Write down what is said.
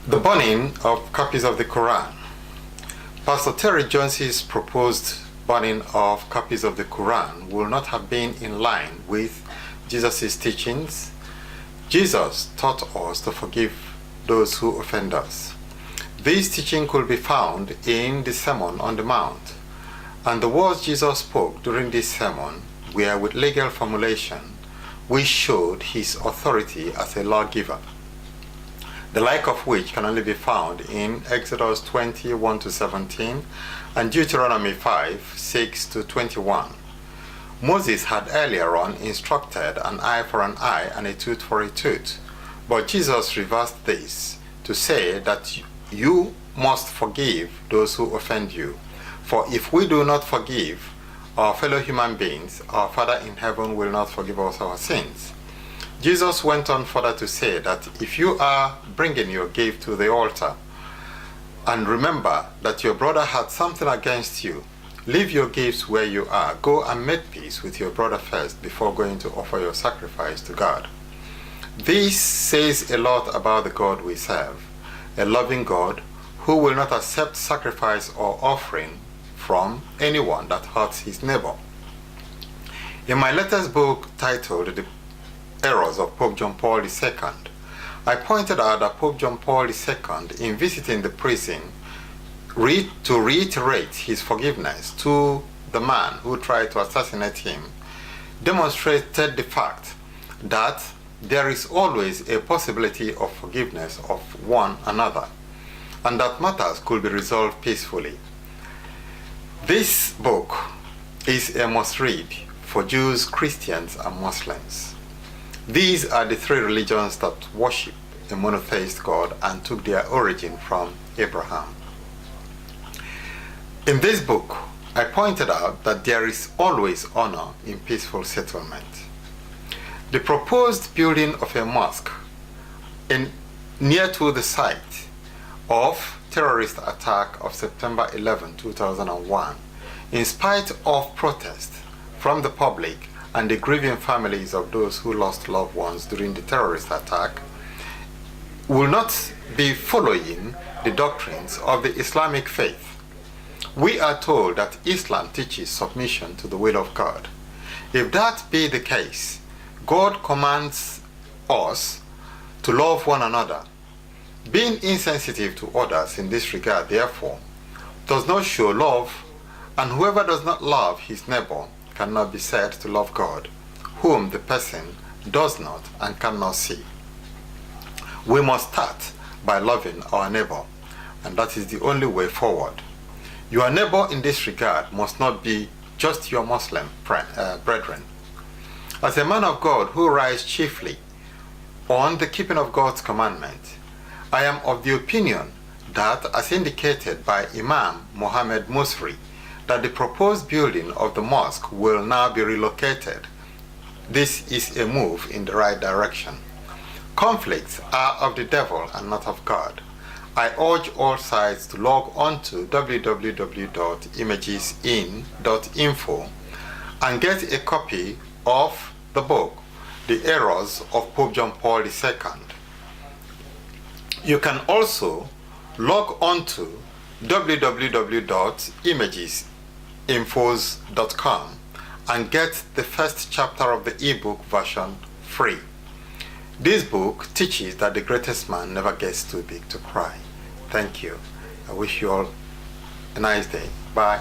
The burning of copies of the Koran. Pastor Terry Jones's proposed burning of copies of the Quran will not have been in line with Jesus' teachings. Jesus taught us to forgive those who offend us. This teaching could be found in the Sermon on the Mount, and the words Jesus spoke during this sermon were with legal formulation, which showed his authority as a lawgiver, the like of which can only be found in Exodus 20:1-17 and Deuteronomy 5:6-21. Moses had earlier on instructed an eye for an eye and a tooth for a tooth, but Jesus reversed this to say that you must forgive those who offend you. For if we do not forgive our fellow human beings, our Father in heaven will not forgive us our sins. Jesus went on further to say that if you are bringing your gift to the altar and remember that your brother had something against you, leave your gifts where you are. Go and make peace with your brother first before going to offer your sacrifice to God. This says a lot about the God we serve, a loving God who will not accept sacrifice or offering from anyone that hurts his neighbor. In my latest book titled The Errors of Pope John Paul II, I pointed out that Pope John Paul II, in visiting the prison to reiterate his forgiveness to the man who tried to assassinate him, demonstrated the fact that there is always a possibility of forgiveness of one another, and that matters could be resolved peacefully. This book is a must-read for Jews, Christians, and Muslims. These are the three religions that worship a monotheist God and took their origin from Abraham. In this book, I pointed out that there is always honor in peaceful settlement. The proposed building of a mosque near to the site of terrorist attack of September 11, 2001, in spite of protest from the public and the grieving families of those who lost loved ones during the terrorist attack, will not be following the doctrines of the Islamic faith. We are told that Islam teaches submission to the will of God. If that be the case, God commands us to love one another. Being insensitive to others in this regard, therefore, does not show love, and whoever does not love his neighbor cannot be said to love God, whom the person does not and cannot see. We must start by loving our neighbor, and that is the only way forward. Your neighbor in this regard must not be just your Muslim brethren. As a man of God who relies chiefly on the keeping of God's commandment, I am of the opinion that, as indicated by Imam Mohammed Musri, that the proposed building of the mosque will now be relocated. This is a move in the right direction. Conflicts are of the devil and not of God. I urge all sides to log on to www.imagesin.info and get a copy of the book, The Errors of Pope John Paul II. You can also log on to www.imagesinfos.com and get the first chapter of the ebook version free. This book teaches that the greatest man never gets too big to cry. Thank you. I wish you all a nice day. Bye.